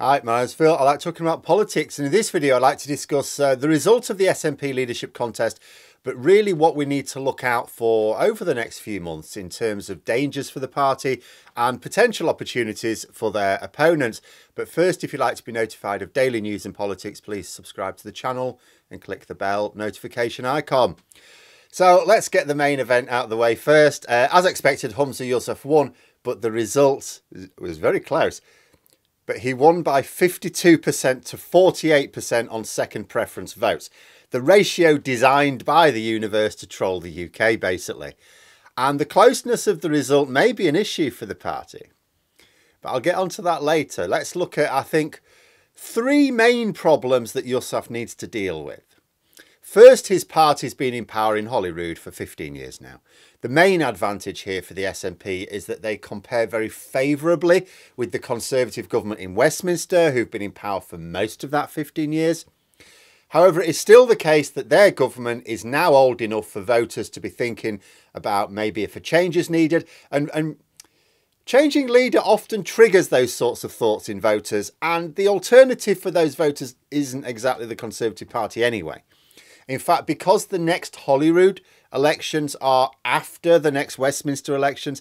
Hi, my name's Phil. I like talking about politics, and in this video I'd like to discuss the result of the SNP leadership contest, but really what we need to look out for over the next few months in terms of dangers for the party and potential opportunities for their opponents. But first, if you'd like to be notified of daily news and politics, please subscribe to the channel and click the bell notification icon. So let's get the main event out of the way first. As expected, Humza Yousaf won, but the result was very close. But he won by 52% to 48% on second preference votes. The ratio designed by the universe to troll the UK, basically. And the closeness of the result may be an issue for the party. But I'll get onto that later. Let's look at, I think, three main problems that Yousaf needs to deal with. First, his party's been in power in Holyrood for 15 years now. The main advantage here for the SNP is that they compare very favourably with the Conservative government in Westminster, who've been in power for most of that 15 years. However, it is still the case that their government is now old enough for voters to be thinking about maybe if a change is needed. And changing leader often triggers those sorts of thoughts in voters. And the alternative for those voters isn't exactly the Conservative Party anyway. In fact, because the next Holyrood elections are after the next Westminster elections,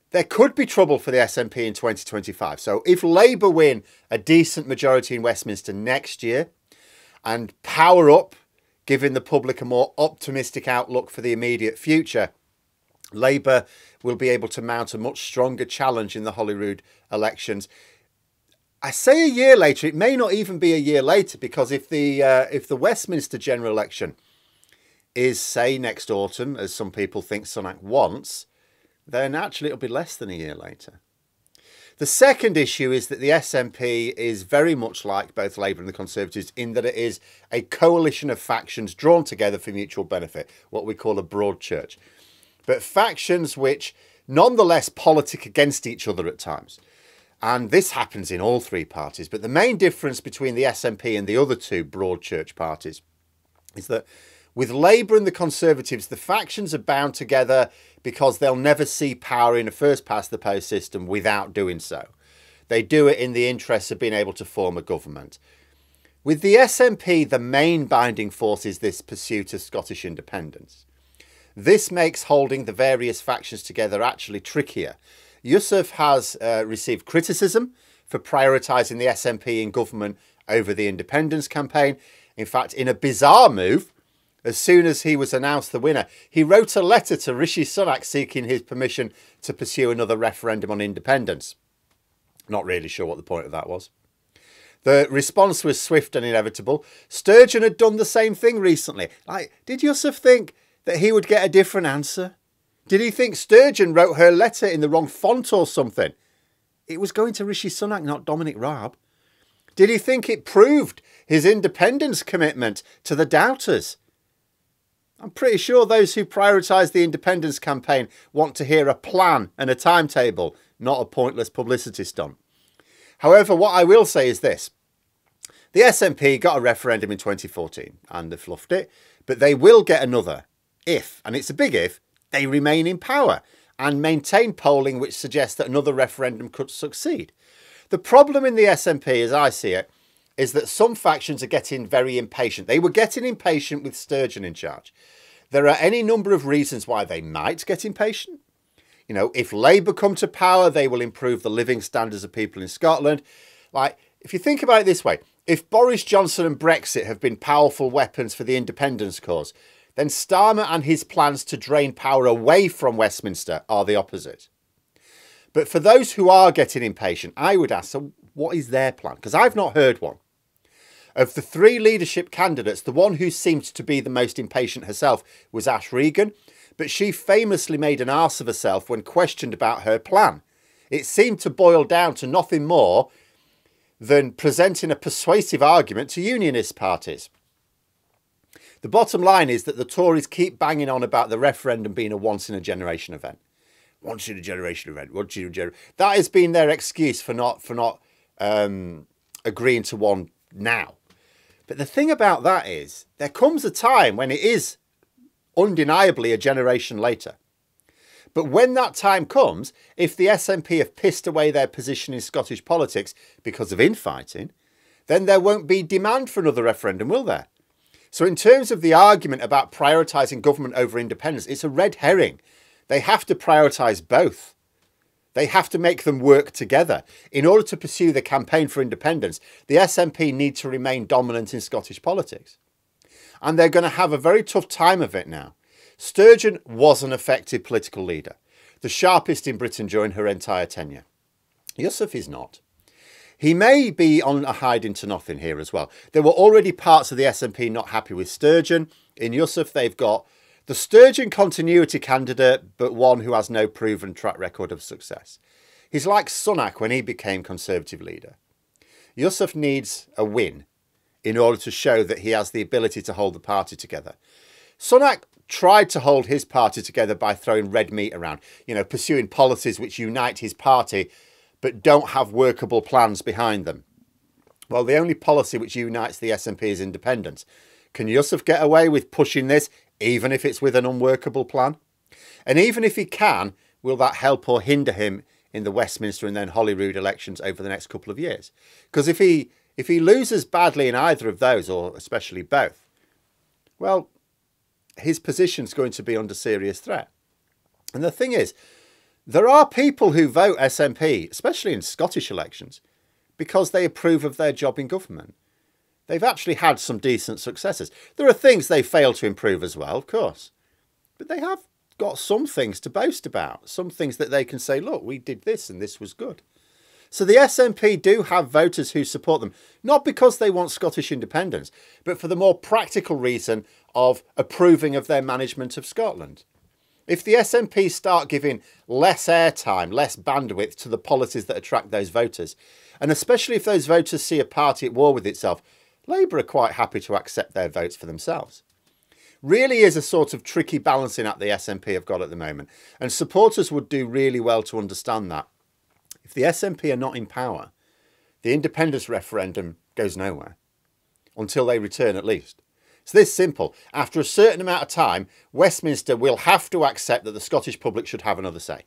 there could be trouble for the SNP in 2025. So if Labour win a decent majority in Westminster next year and power up, giving the public a more optimistic outlook for the immediate future, Labour will be able to mount a much stronger challenge in the Holyrood elections. I say a year later, it may not even be a year later, because if the Westminster general election is, say, next autumn, as some people think Sunak wants, then actually it'll be less than a year later. The second issue is that the SNP is very much like both Labour and the Conservatives in that it is a coalition of factions drawn together for mutual benefit, what we call a broad church. But factions which nonetheless politic against each other at times. And this happens in all three parties. But the main difference between the SNP and the other two broad church parties is that with Labour and the Conservatives, the factions are bound together because they'll never see power in a first-past-the-post system without doing so. They do it in the interests of being able to form a government. With the SNP, the main binding force is this pursuit of Scottish independence. This makes holding the various factions together actually trickier. Yousaf has received criticism for prioritising the SNP in government over the independence campaign. In fact, in a bizarre move, as soon as he was announced the winner, he wrote a letter to Rishi Sunak seeking his permission to pursue another referendum on independence. Not really sure what the point of that was. The response was swift and inevitable. Sturgeon had done the same thing recently. Did Yousaf think that he would get a different answer? Did he think Sturgeon wrote her letter in the wrong font or something? It was going to Rishi Sunak, not Dominic Raab. Did he think it proved his independence commitment to the doubters? I'm pretty sure those who prioritise the independence campaign want to hear a plan and a timetable, not a pointless publicity stunt. However, what I will say is this. The SNP got a referendum in 2014 and they fluffed it, but they will get another if, and it's a big if, they remain in power and maintain polling which suggests that another referendum could succeed. The problem in the SNP, as I see it, is that some factions are getting very impatient. They were getting impatient with Sturgeon in charge. There are any number of reasons why they might get impatient. You know, if Labour come to power, they will improve the living standards of people in Scotland. If you think about it this way, if Boris Johnson and Brexit have been powerful weapons for the independence cause, then Starmer and his plans to drain power away from Westminster are the opposite. But for those who are getting impatient, I would ask, so what is their plan? Because I've not heard one. Of the three leadership candidates, the one who seemed to be the most impatient herself was Ash Regan, but she famously made an arse of herself when questioned about her plan. It seemed to boil down to nothing more than presenting a persuasive argument to unionist parties. The bottom line is that the Tories keep banging on about the referendum being a once-in-a-generation event. Once-in-a-generation event. That has been their excuse for not agreeing to one now. But the thing about that is, there comes a time when it is undeniably a generation later. But when that time comes, if the SNP have pissed away their position in Scottish politics because of infighting, then there won't be demand for another referendum, will there? So in terms of the argument about prioritising government over independence, it's a red herring. They have to prioritise both. They have to make them work together. In order to pursue the campaign for independence, the SNP need to remain dominant in Scottish politics. And they're going to have a very tough time of it now. Sturgeon was an effective political leader, the sharpest in Britain during her entire tenure. Yousaf is not. He may be on a hide into nothing here as well. There were already parts of the SNP not happy with Sturgeon. In Yousaf, they've got the Sturgeon continuity candidate, but one who has no proven track record of success. He's like Sunak when he became Conservative leader. Yousaf needs a win in order to show that he has the ability to hold the party together. Sunak tried to hold his party together by throwing red meat around, pursuing policies which unite his party but don't have workable plans behind them. Well, the only policy which unites the SNP is independence. Can Yousaf get away with pushing this, even if it's with an unworkable plan? And even if he can, will that help or hinder him in the Westminster and then Holyrood elections over the next couple of years? Because if he loses badly in either of those, or especially both, well, his position's going to be under serious threat. And the thing is, there are people who vote SNP, especially in Scottish elections, because they approve of their job in government. They've actually had some decent successes. There are things they fail to improve as well, of course. But they have got some things to boast about. Some things that they can say, look, we did this and this was good. So the SNP do have voters who support them, not because they want Scottish independence, but for the more practical reason of approving of their management of Scotland. If the SNP start giving less airtime, less bandwidth to the policies that attract those voters, and especially if those voters see a party at war with itself, Labour are quite happy to accept their votes for themselves. Really is a sort of tricky balancing act the SNP have got at the moment, and supporters would do really well to understand that. If the SNP are not in power, the independence referendum goes nowhere, until they return at least. It's this simple. After a certain amount of time, Westminster will have to accept that the Scottish public should have another say,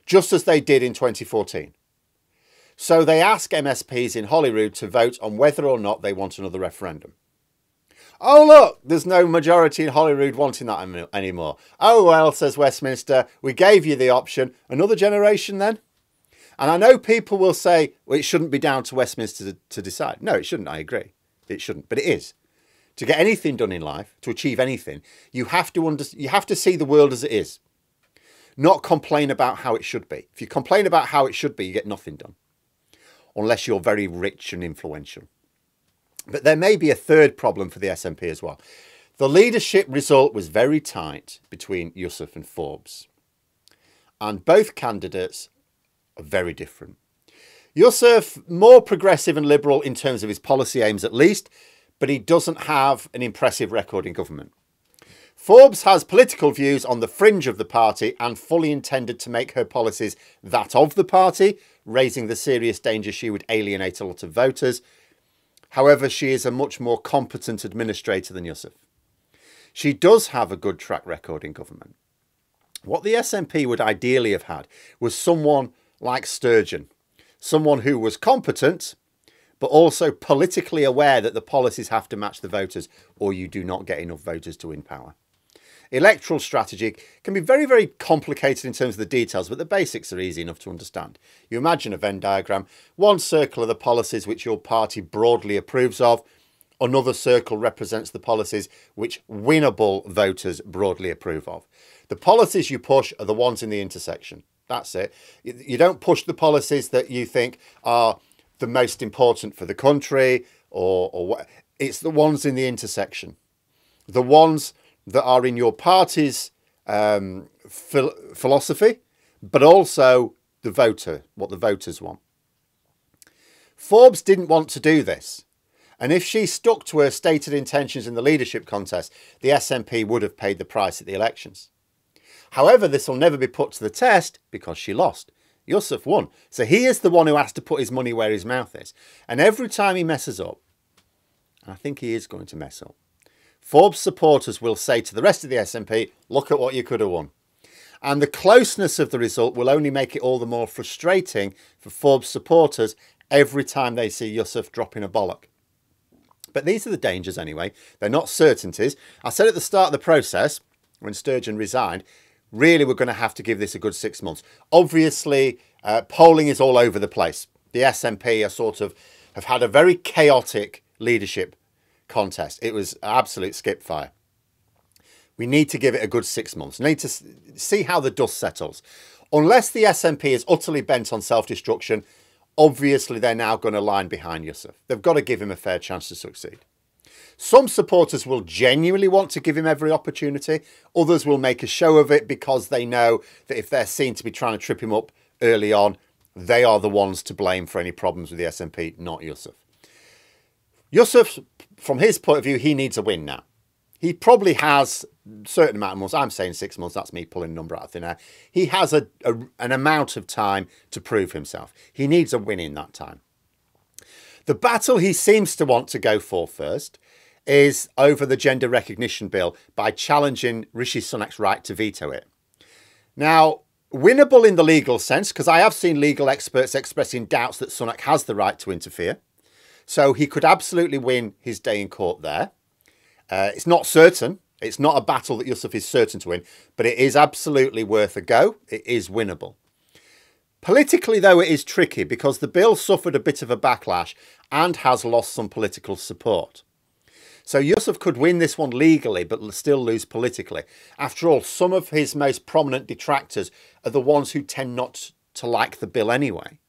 just as they did in 2014. So they ask MSPs in Holyrood to vote on whether or not they want another referendum. Oh, look, there's no majority in Holyrood wanting that anymore. Oh, well, says Westminster, we gave you the option. Another generation then? And I know people will say, well, it shouldn't be down to Westminster to decide. No, it shouldn't. I agree. It shouldn't, but it is. To get anything done in life, to achieve anything, you have to see the world as it is, not complain about how it should be. If you complain about how it should be, you get nothing done, unless you're very rich and influential. But there may be a third problem for the SNP as well. The leadership result was very tight between Yousaf and Forbes, and both candidates are very different. Yousaf, more progressive and liberal in terms of his policy aims at least, but he doesn't have an impressive record in government. Forbes has political views on the fringe of the party and fully intended to make her policies that of the party, raising the serious danger she would alienate a lot of voters. However, she is a much more competent administrator than Yousaf. She does have a good track record in government. What the SNP would ideally have had was someone like Sturgeon, someone who was competent, but also politically aware that the policies have to match the voters, or you do not get enough voters to win power. Electoral strategy can be very, very complicated in terms of the details, but the basics are easy enough to understand. You imagine a Venn diagram. One circle are the policies which your party broadly approves of. Another circle represents the policies which winnable voters broadly approve of. The policies you push are the ones in the intersection. That's it. You don't push the policies that you think are the most important for the country, or what. It's the ones in the intersection, the ones that are in your party's philosophy, but also the voter, what the voters want. Forbes didn't want to do this, and if she stuck to her stated intentions in the leadership contest, the SNP would have paid the price at the elections. However, this will never be put to the test because she lost. Yousaf won. So he is the one who has to put his money where his mouth is. And every time he messes up, and I think he is going to mess up, Forbes supporters will say to the rest of the SNP, look at what you could have won. And the closeness of the result will only make it all the more frustrating for Forbes supporters every time they see Yousaf dropping a bollock. But these are the dangers anyway. They're not certainties. I said at the start of the process, when Sturgeon resigned, really we're going to have to give this a good 6 months. Obviously, polling is all over the place. The SNP have had a very chaotic leadership contest. It was absolute skip fire. We need to give it a good 6 months. We need to see how the dust settles. Unless the SNP is utterly bent on self-destruction, obviously they're now going to line behind Yousaf. They've got to give him a fair chance to succeed. Some supporters will genuinely want to give him every opportunity. Others will make a show of it because they know that if they're seen to be trying to trip him up early on, they are the ones to blame for any problems with the SNP, not Yousaf. Yousaf, from his point of view, he needs a win now. He probably has a certain amount of months. I'm saying 6 months. That's me pulling a number out of thin air. He has an amount of time to prove himself. He needs a win in that time. The battle he seems to want to go for first is over the gender recognition bill by challenging Rishi Sunak's right to veto it. Now, winnable in the legal sense, because I have seen legal experts expressing doubts that Sunak has the right to interfere. So he could absolutely win his day in court there. It's not certain. It's not a battle that Yousaf is certain to win, but it is absolutely worth a go. It is winnable. Politically, though, it is tricky because the bill suffered a bit of a backlash and has lost some political support. So Yousaf could win this one legally, but still lose politically. After all, some of his most prominent detractors are the ones who tend not to like the bill anyway.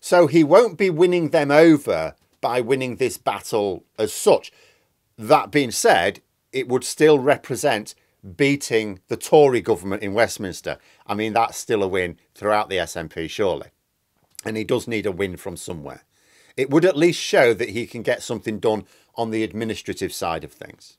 So he won't be winning them over by winning this battle as such. That being said, it would still represent beating the Tory government in Westminster. I mean, that's still a win throughout the SNP, surely. And he does need a win from somewhere. It would at least show that he can get something done on the administrative side of things.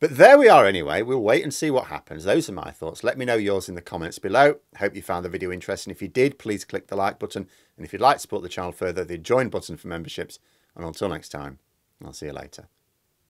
But there we are anyway. We'll wait and see what happens. Those are my thoughts. Let me know yours in the comments below. Hope you found the video interesting. If you did, please click the like button. And if you'd like to support the channel further, the join button for memberships. And until next time, I'll see you later.